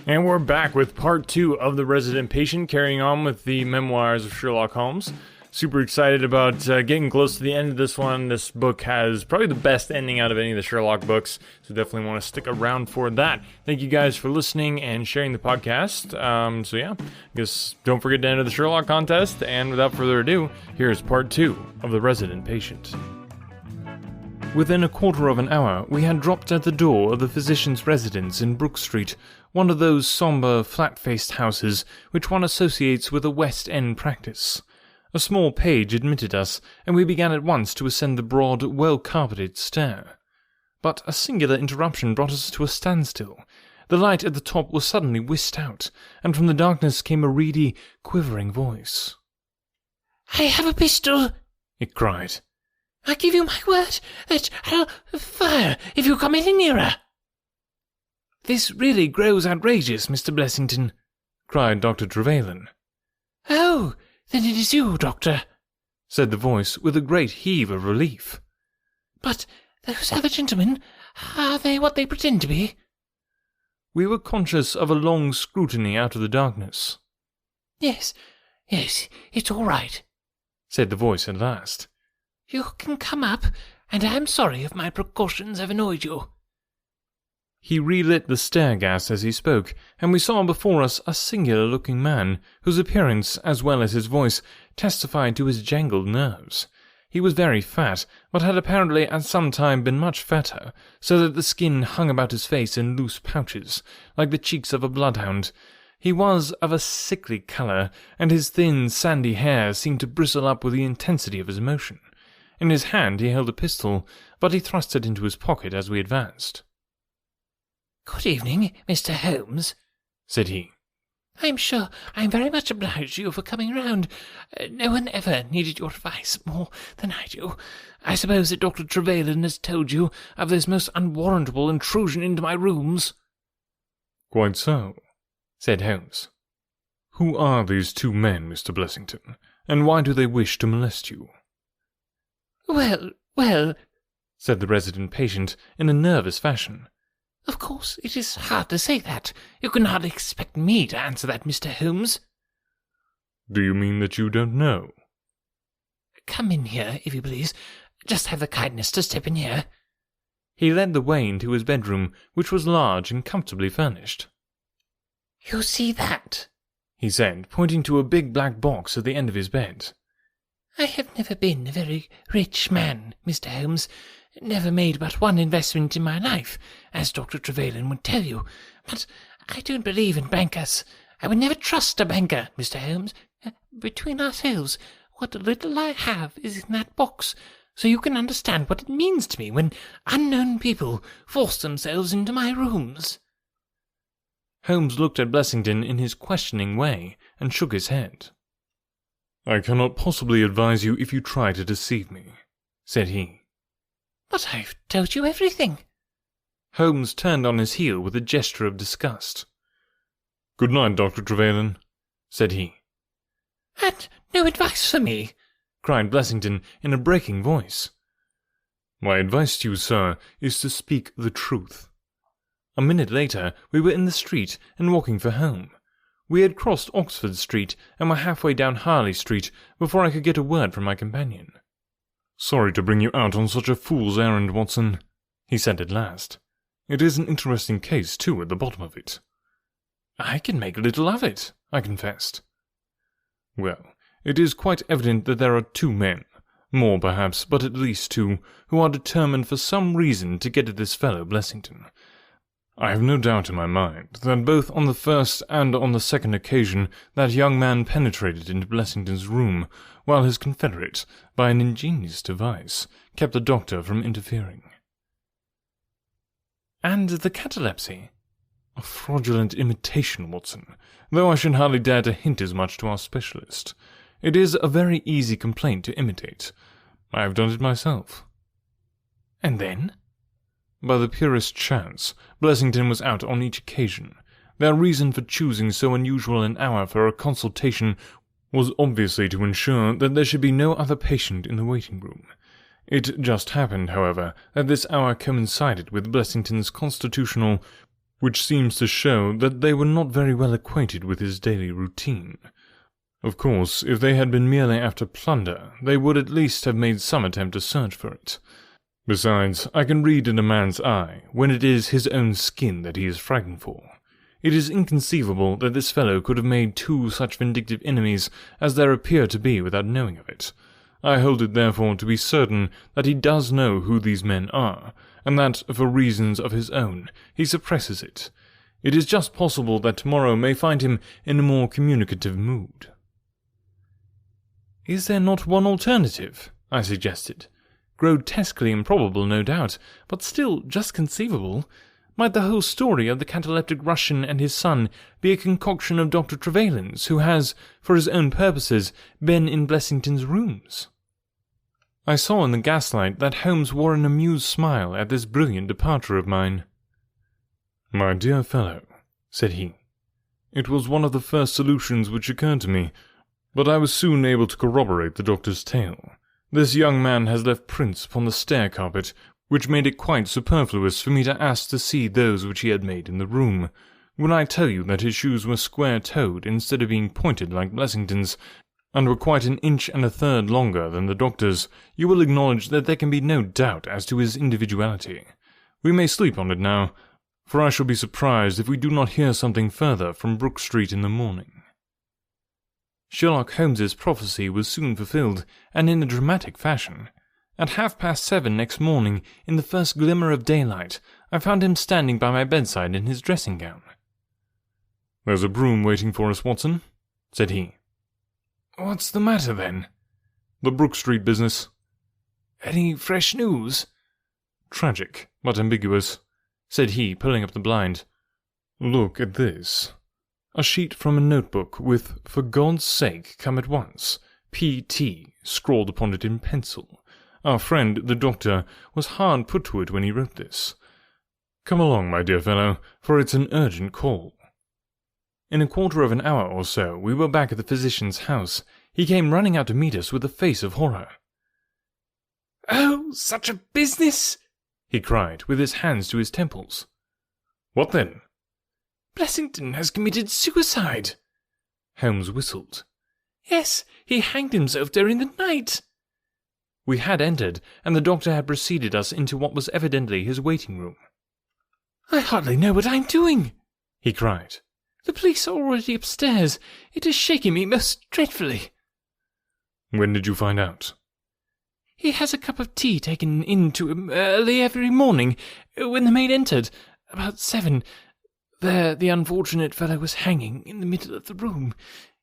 And we're back with part 2 of The Resident Patient, carrying on with the Memoirs of Sherlock Holmes. Super excited about getting close to the end of this one. This book has probably the best ending out of any of the Sherlock books, so definitely want to stick around for that. Thank you guys for listening and sharing the podcast. I guess don't forget to enter the Sherlock contest, and without further ado, here's part 2 of The Resident Patient. Within a quarter of an hour, we had dropped at the door of the physician's residence in Brook Street, one of those sombre, flat-faced houses which one associates with a West End practice. A small page admitted us, and we began at once to ascend the broad, well-carpeted stair. But a singular interruption brought us to a standstill. The light at the top was suddenly whisked out, and from the darkness came a reedy, quivering voice. "I have a pistol," it cried. "I give you my word that I'll fire if you come any nearer." "This really grows outrageous, Mr. Blessington," cried Dr. Trevelyan. "Oh, then it is you, Doctor," said the voice with a great heave of relief. "But those other gentlemen, are they what they pretend to be?" We were conscious of a long scrutiny out of the darkness. Yes, it's all right," said the voice at last. "You can come up, and I am sorry if my precautions have annoyed you." He relit the stair-gas as he spoke, and we saw before us a singular-looking man, whose appearance, as well as his voice, testified to his jangled nerves. He was very fat, but had apparently at some time been much fatter, so that the skin hung about his face in loose pouches, like the cheeks of a bloodhound. He was of a sickly colour, and his thin, sandy hair seemed to bristle up with the intensity of his emotion. In his hand he held a pistol, but he thrust it into his pocket as we advanced. "Good evening, Mr. Holmes," said he. "I'm sure I'm very much obliged to you for coming round. No one ever needed your advice more than I do. I suppose that Dr. Trevelyan has told you of this most unwarrantable intrusion into my rooms?" "Quite so," said Holmes. "Who are these two men, Mr. Blessington, and why do they wish to molest you?" Well, said the resident patient in a nervous fashion. "Of course, it is hard to say that. You can hardly expect me to answer that, Mr. Holmes." "Do you mean that you don't know?" "Come in here, if you please. Just have the kindness to step in here." He led the way into his bedroom, which was large and comfortably furnished. "You see that?" he said, pointing to a big black box at the end of his bed. "I have never been a very rich man, Mr. Holmes. Never made but one investment in my life, as Dr. Trevelyan would tell you. But I don't believe in bankers. I would never trust a banker, Mr. Holmes. Between ourselves, what little I have is in that box, so you can understand what it means to me when unknown people force themselves into my rooms." Holmes looked at Blessington in his questioning way, and shook his head. "I cannot possibly advise you if you try to deceive me," said he. "But I've told you everything." Holmes turned on his heel with a gesture of disgust. "Good night, Dr. Trevelyan," said he. "And no advice for me?" cried Blessington in a breaking voice. "My advice to you, sir, is to speak the truth." A minute later, we were in the street and walking for home. We had crossed Oxford Street and were halfway down Harley Street before I could get a word from my companion. "Sorry to bring you out on such a fool's errand, Watson," he said at last. "It is an interesting case, too, at the bottom of it." "I can make little of it," I confessed. "Well, it is quite evident that there are two men, more perhaps, but at least two, who are determined for some reason to get at this fellow Blessington. I have no doubt in my mind that both on the first and on the second occasion that young man penetrated into Blessington's room, while his confederate, by an ingenious device, kept the doctor from interfering." "And the catalepsy?" "A fraudulent imitation, Watson, though I should hardly dare to hint as much to our specialist. It is a very easy complaint to imitate. I have done it myself." "And then?" "By the purest chance, Blessington was out on each occasion. Their reason for choosing so unusual an hour for a consultation was obviously to ensure that there should be no other patient in the waiting room. It just happened, however, that this hour coincided with Blessington's constitutional which seems to show that they were not very well acquainted with his daily routine. Of course, if they had been merely after plunder, they would at least have made some attempt to search for it. Besides, I can read in a man's eye when it is his own skin that he is frightened for. It is inconceivable that this fellow could have made two such vindictive enemies as there appear to be without knowing of it. I hold it therefore to be certain that he does know who these men are, and that, for reasons of his own, he suppresses it. It is just possible that tomorrow may find him in a more communicative mood. "Is there not one alternative?" I suggested. "Grotesquely improbable, no doubt, but still just conceivable. Might the whole story of the cataleptic Russian and his son be a concoction of Dr. Trevelyan's, who has, for his own purposes, been in Blessington's rooms?" I saw in the gaslight that Holmes wore an amused smile at this brilliant departure of mine. "My dear fellow," said he, "it was one of the first solutions which occurred to me, but I was soon able to corroborate the doctor's tale. This young man has left prints upon the stair carpet, which made it quite superfluous for me to ask to see those which he had made in the room. When I tell you that his shoes were square-toed instead of being pointed like Blessington's, and were quite an inch and a third longer than the doctor's, you will acknowledge that there can be no doubt as to his individuality. We may sleep on it now, for I shall be surprised if we do not hear something further from Brook Street in the morning." Sherlock Holmes's prophecy was soon fulfilled, and in a dramatic fashion. At 7:30 next morning, in the first glimmer of daylight, I found him standing by my bedside in his dressing-gown. "There's a brougham waiting for us, Watson," said he. "What's the matter, then?" "The Brook Street business." "Any fresh news?" "Tragic, but ambiguous," said he, pulling up the blind. "Look at this." A sheet from a notebook with, "For God's sake, come at once, P.T." scrawled upon it in pencil. Our friend, the doctor, was hard put to it when he wrote this. "Come along, my dear fellow, for it's an urgent call." In a quarter of an hour or so, we were back at the physician's house. He came running out to meet us with a face of horror. "Oh, such a business!" he cried, with his hands to his temples. "What then?" "Blessington has committed suicide." Holmes whistled. "Yes, he hanged himself during the night." We had entered, and the doctor had preceded us into what was evidently his waiting room. "I hardly know what I'm doing," he cried. "The police are already upstairs. It is shaking me most dreadfully." "When did you find out?" "He has a cup of tea taken in to him early every morning, when the maid entered, about 7. There the unfortunate fellow was hanging in the middle of the room.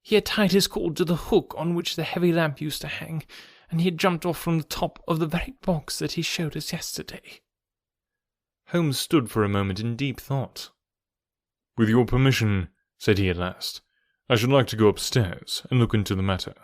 He had tied his cord to the hook on which the heavy lamp used to hang, and he had jumped off from the top of the very box that he showed us yesterday." Holmes stood for a moment in deep thought. "With your permission," said he at last, "I should like to go upstairs and look into the matter."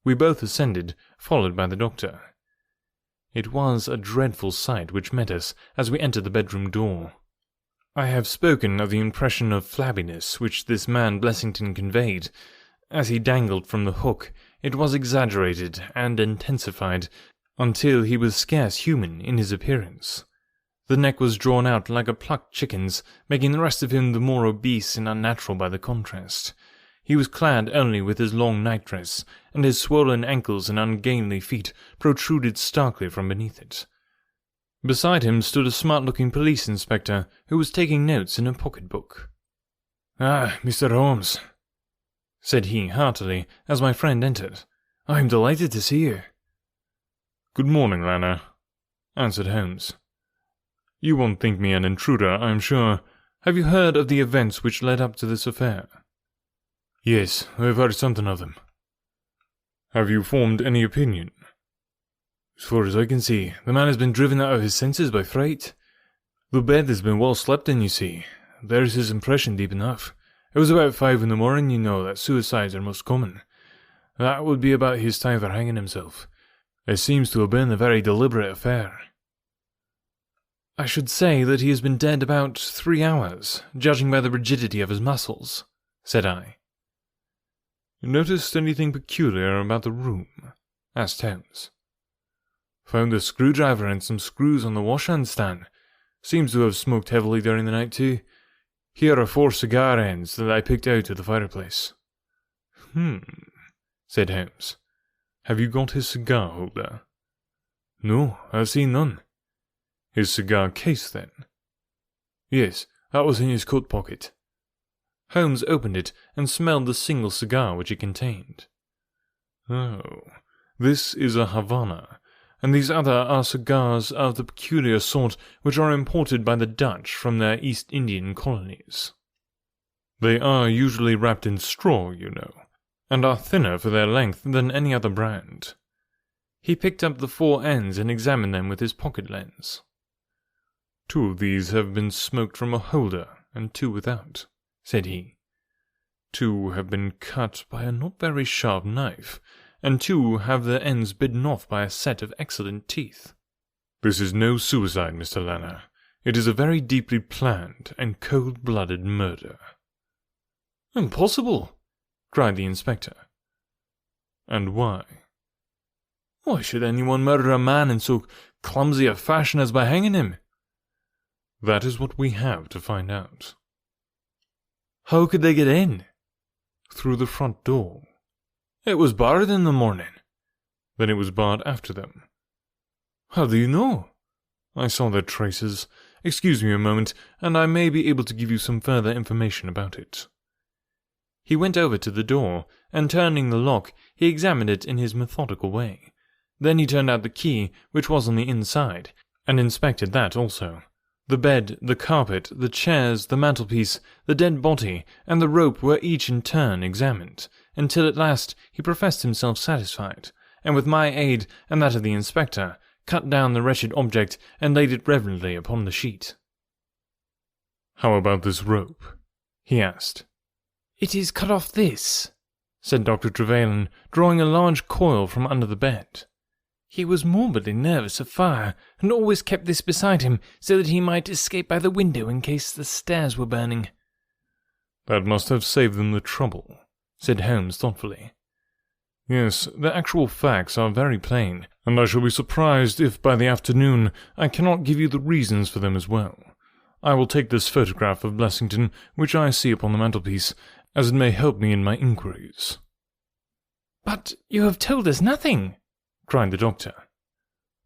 We both ascended, followed by the doctor. It was a dreadful sight which met us as we entered the bedroom door. I have spoken of the impression of flabbiness which this man Blessington conveyed. As he dangled from the hook, it was exaggerated and intensified, until he was scarce human in his appearance. The neck was drawn out like a plucked chicken's, making the rest of him the more obese and unnatural by the contrast. He was clad only with his long nightdress, and his swollen ankles and ungainly feet protruded starkly from beneath it. Beside him stood a smart-looking police inspector, who was taking notes in a pocket-book. "Ah, Mr. Holmes," said he heartily, as my friend entered. "I am delighted to see you." "Good morning, Lanner," answered Holmes. "You won't think me an intruder, I am sure. Have you heard of the events which led up to this affair?" "Yes, I have heard something of them." "Have you formed any opinion?" "As far as I can see, the man has been driven out of his senses by fright. The bed has been well slept in, you see. There's his impression deep enough. It was about 5 in the morning, you know, that suicides are most common. That would be about his time for hanging himself. It seems to have been a very deliberate affair." "I should say that he has been dead about 3 hours, judging by the rigidity of his muscles," said I. "Noticed anything peculiar about the room?" asked Holmes. "Found a screwdriver and some screws on the washhand stand. Seems to have smoked heavily during the night too. Here are 4 cigar ends that I picked out of the fireplace." Said Holmes. "Have you got his cigar holder?" "No, I've seen none." "His cigar case, then?" "Yes, that was in his coat pocket." Holmes opened it and smelled the single cigar which it contained. "Oh, this is a Havana, and these other are cigars of the peculiar sort which are imported by the Dutch from their East Indian colonies. They are usually wrapped in straw, you know, and are thinner for their length than any other brand." He picked up the 4 ends and examined them with his pocket lens. "2 of these have been smoked from a holder, and 2 without," said he. "2 have been cut by a not very sharp knife, and 2 have their ends bitten off by a set of excellent teeth. This is no suicide, Mr. Lanner. It is a very deeply planned and cold-blooded murder." "Impossible!" cried the inspector. "And why?" "Why should anyone murder a man in so clumsy a fashion as by hanging him?" "That is what we have to find out." "How could they get in?" "Through the front door." "It was barred in the morning." "Then it was barred after them." "How do you know?" "I saw their traces. Excuse me a moment, and I may be able to give you some further information about it." He went over to the door, and turning the lock, he examined it in his methodical way. Then he turned out the key, which was on the inside, and inspected that also. The bed, the carpet, the chairs, the mantelpiece, the dead body, and the rope were each in turn examined, until at last he professed himself satisfied, and with my aid and that of the inspector, cut down the wretched object and laid it reverently upon the sheet. "How about this rope?" he asked. "It is cut off this," said Dr. Trevelyan, drawing a large coil from under the bed. "He was morbidly nervous of fire, and always kept this beside him, so that he might escape by the window in case the stairs were burning." "That must have saved them the trouble," said Holmes thoughtfully. "Yes, the actual facts are very plain, and I shall be surprised if by the afternoon I cannot give you the reasons for them as well. I will take this photograph of Blessington, which I see upon the mantelpiece, as it may help me in my inquiries." "But you have told us nothing," cried the doctor.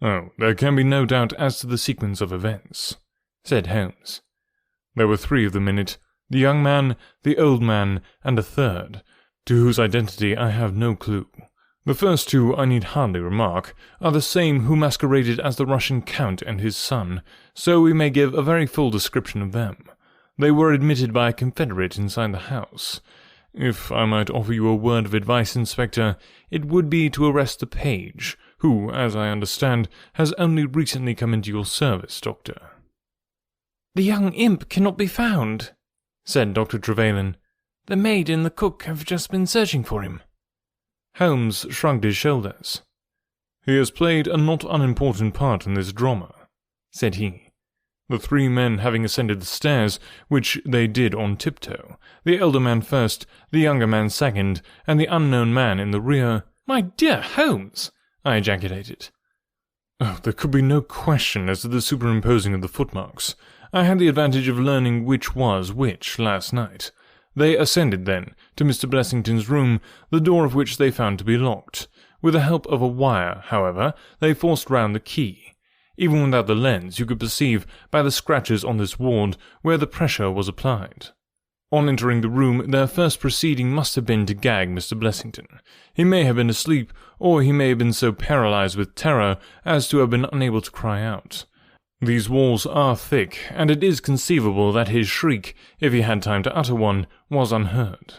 "Oh, there can be no doubt as to the sequence of events," said Holmes. "There were 3 of them in it, the young man, the old man, and a third, to whose identity I have no clue. The first 2, I need hardly remark, are the same who masqueraded as the Russian count and his son, so we may give a very full description of them. They were admitted by a confederate inside the house. If I might offer you a word of advice, Inspector, it would be to arrest the page, who, as I understand, has only recently come into your service, Doctor." "The young imp cannot be found," said Dr. Trevelyan. "The maid and the cook have just been searching for him." Holmes shrugged his shoulders. "He has played a not unimportant part in this drama," said he. "The 3 men having ascended the stairs, which they did on tiptoe, the elder man first, the younger man second, and the unknown man in the rear—" "My dear Holmes!" I ejaculated. "Oh, there could be no question as to the superimposing of the footmarks. I had the advantage of learning which was which last night. They ascended, then, to Mr. Blessington's room, the door of which they found to be locked. With the help of a wire, however, they forced round the key. Even without the lens, you could perceive, by the scratches on this ward, where the pressure was applied. On entering the room, their first proceeding must have been to gag Mr. Blessington. He may have been asleep, or he may have been so paralyzed with terror as to have been unable to cry out. These walls are thick, and it is conceivable that his shriek, if he had time to utter one, was unheard.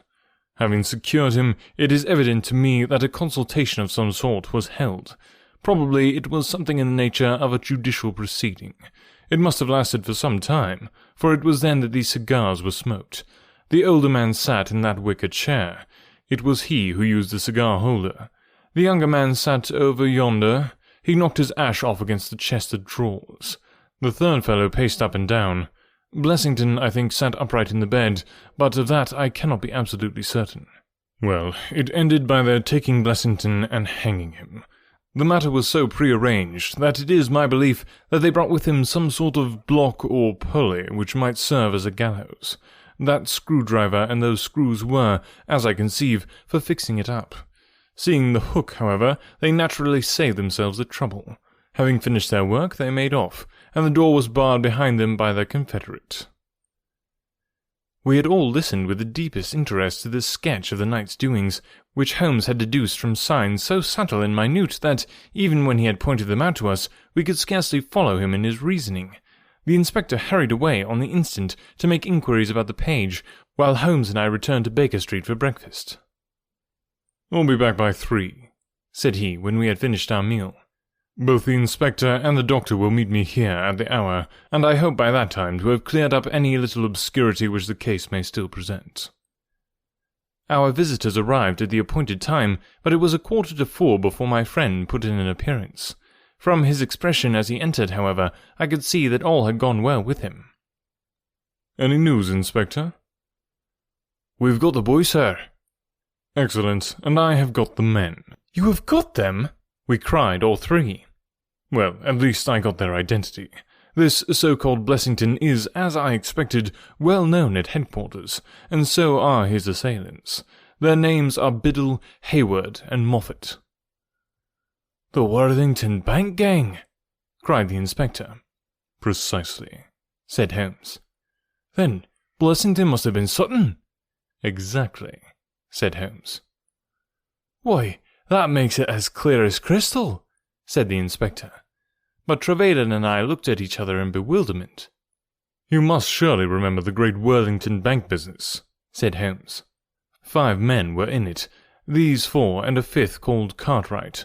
Having secured him, it is evident to me that a consultation of some sort was held. Probably it was something in the nature of a judicial proceeding. It must have lasted for some time, for it was then that these cigars were smoked. The older man sat in that wicker chair. It was he who used the cigar holder. The younger man sat over yonder. He knocked his ash off against the chest of drawers. The third fellow paced up and down. Blessington, I think, sat upright in the bed, but of that I cannot be absolutely certain. Well, it ended by their taking Blessington and hanging him. The matter was so prearranged that it is my belief that they brought with him some sort of block or pulley which might serve as a gallows. That screwdriver and those screws were, as I conceive, for fixing it up. Seeing the hook, however, they naturally saved themselves the trouble. Having finished their work, they made off, and the door was barred behind them by their confederate. We had all listened with the deepest interest to this sketch of the night's doings, which Holmes had deduced from signs so subtle and minute that, even when he had pointed them out to us, we could scarcely follow him in his reasoning. The inspector hurried away on the instant to make inquiries about the page, while Holmes and I returned to Baker Street for breakfast. "I'll be back by 3, said he when we had finished our meal. "Both the inspector and the doctor will meet me here at the hour, and I hope by that time to have cleared up any little obscurity which the case may still present." Our visitors arrived at the appointed time, but it was 3:15 before my friend put in an appearance. From his expression as he entered, however, I could see that all had gone well with him. "Any news, Inspector?" "We've got the boy, sir." "Excellent, and I have got the men." "You have got them?" we cried, all three. "Well, at least I got their identity. This so-called Blessington is, as I expected, well known at headquarters, and so are his assailants. Their names are Biddle, Hayward, and Moffat." "The Worthington Bank gang!" cried the inspector. "Precisely," said Holmes. "Then Blessington must have been Sutton." "Exactly," said Holmes. "Why, that makes it as clear as crystal," said the inspector. But Trevelyan and I looked at each other in bewilderment. "You must surely remember the great Worthington Bank business," said Holmes. 5 men were in it, these 4 and a 5th called Cartwright.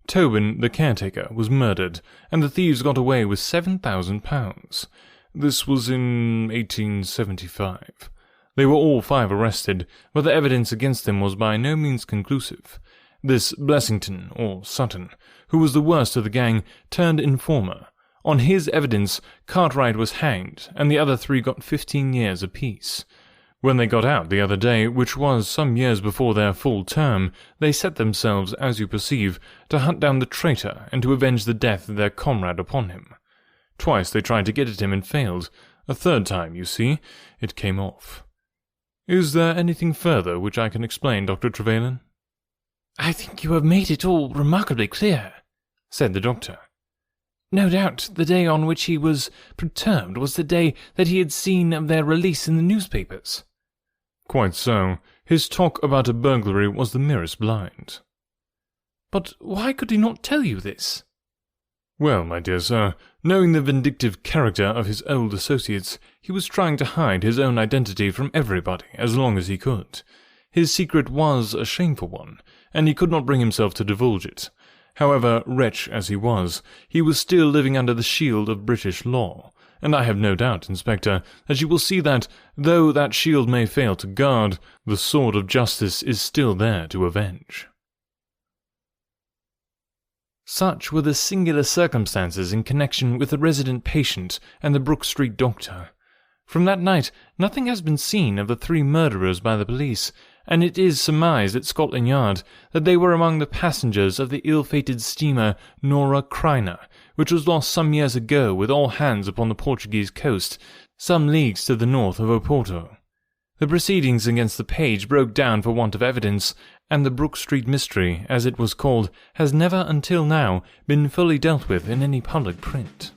Tobin, the caretaker, was murdered, and the thieves got away with £7,000. This was in 1875. They were all 5 arrested, but the evidence against them was by no means conclusive. This Blessington, or Sutton, who was the worst of the gang, turned informer. On his evidence, Cartwright was hanged, and the other 3 got 15 years apiece. When they got out the other day, which was some years before their full term, they set themselves, as you perceive, to hunt down the traitor and to avenge the death of their comrade upon him. Twice they tried to get at him and failed. A 3rd time, you see, it came off. Is there anything further which I can explain, Dr. Trevelyan? "I think you have made it all remarkably clear," said the doctor. "No doubt the day on which he was perturbed was the day that he had seen of their release in the newspapers." "Quite so. His talk about a burglary was the merest blind." "But why could he not tell you this?" "Well, my dear sir, knowing the vindictive character of his old associates, he was trying to hide his own identity from everybody as long as he could. His secret was a shameful one, and he could not bring himself to divulge it. However, wretch as he was still living under the shield of British law, and I have no doubt, Inspector, that you will see that, though that shield may fail to guard, the sword of justice is still there to avenge." Such were the singular circumstances in connection with the resident patient and the Brook Street doctor. From that night, nothing has been seen of the 3 murderers by the police, and it is surmised at Scotland Yard that they were among the passengers of the ill-fated steamer Nora Creina, which was lost some years ago with all hands upon the Portuguese coast, some leagues to the north of Oporto. The proceedings against the page broke down for want of evidence, and the Brook Street mystery, as it was called, has never until now been fully dealt with in any public print.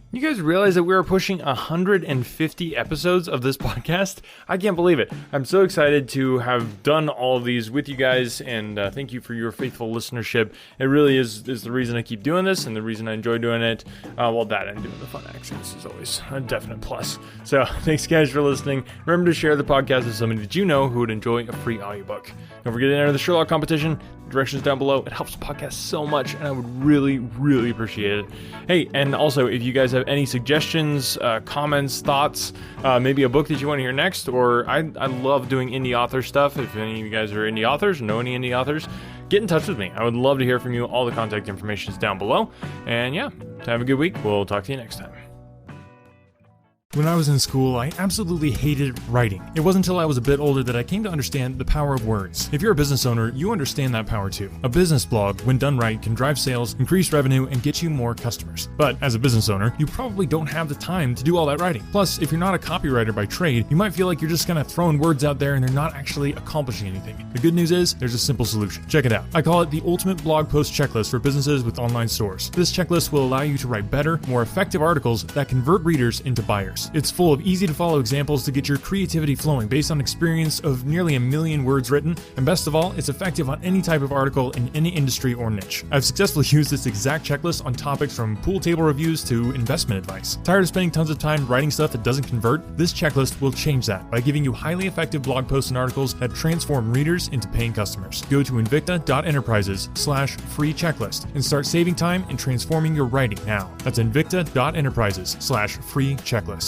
You guys realize that we are pushing 150 episodes of this podcast? I can't believe it. I'm so excited to have done all of these with you guys, and thank you for your faithful listenership. It really is the reason I keep doing this, and the reason I enjoy doing it. Well, that and doing the fun accents is always a definite plus. So, thanks guys for listening. Remember to share the podcast with somebody that you know who would enjoy a free audiobook. Don't forget to enter the Sherlock competition. Directions down below. It helps the podcast so much, and I would really, really appreciate it. Hey, and also, if you guys have any suggestions, comments, thoughts, maybe a book that you want to hear next, or I love doing indie author stuff. If any of you guys are indie authors or know any indie authors, get in touch with me. I would love to hear from you. All the contact information is down below. And yeah, have a good week. We'll talk to you next time. When I was in school, I absolutely hated writing. It wasn't until I was a bit older that I came to understand the power of words. If you're a business owner, you understand that power too. A business blog, when done right, can drive sales, increase revenue, and get you more customers. But as a business owner, you probably don't have the time to do all that writing. Plus, if you're not a copywriter by trade, you might feel like you're just kind of throwing words out there and they're not actually accomplishing anything. The good news is, there's a simple solution. Check it out. I call it the ultimate blog post checklist for businesses with online stores. This checklist will allow you to write better, more effective articles that convert readers into buyers. It's full of easy to follow examples to get your creativity flowing based on experience of nearly 1 million words written, and best of all, it's effective on any type of article in any industry or niche. I've successfully used this exact checklist on topics from pool table reviews to investment advice. Tired of spending tons of time writing stuff that doesn't convert? This checklist will change that by giving you highly effective blog posts and articles that transform readers into paying customers. Go to invicta.enterprises/free checklist and start saving time and transforming your writing now. That's invicta.enterprises/free checklist.